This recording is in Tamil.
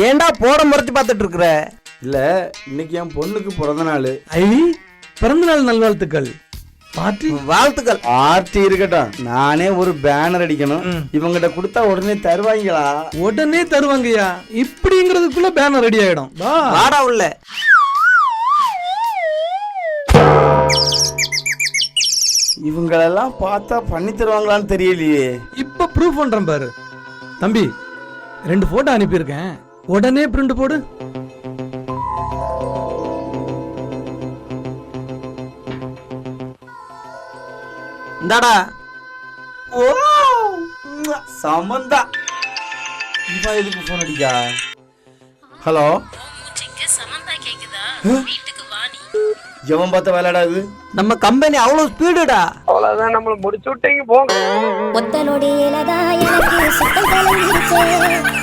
ஏன்டா போட முறைச்சு பார்த்துட்டு இருக்கிற? இல்ல, இன்னைக்கு என் பொண்ணுக்கு பிறந்த நாள். பிறந்த நாள் நல்வாழ்த்துக்கள். பார்ட்டி வாழ்த்துக்கள். பார்ட்டி இருக்கட்டும், நானே ஒரு பேனர் அடிக்கணும். இவங்கிட்ட கொடுத்தா உடனே தருவாங்களா? உடனே தருவாங்கய்யா. இப்படிங்கிறதுக்குள்ள பேனர் ரெடி ஆயிடும். வாடா உள்ள. இவங்களெல்லாம் பார்த்தா பண்ணி தருவாங்களான்னு தெரியலையே. இப்ப ப்ரூஃப் பண்றேன் பாரு தம்பி. 2 போட்டோ அனுப்பியிருக்கேன், உடனே பிரிண்ட் போடு. இந்தாடா. ஓ சமந்தா, இவன் எதுக்கு போன் அடிக்கா? ஹலோ, எவன் பார்த்த வேலைடாது? நம்ம கம்பெனி அவ்வளவு ஸ்பீடுடா. அவ்வளவுதான், நம்மள முடிச்சு விட்டீங்க போங்க. ஒத்த நொடியிலதான் எனக்கு சுத்தம் கலங்கிருச்சு.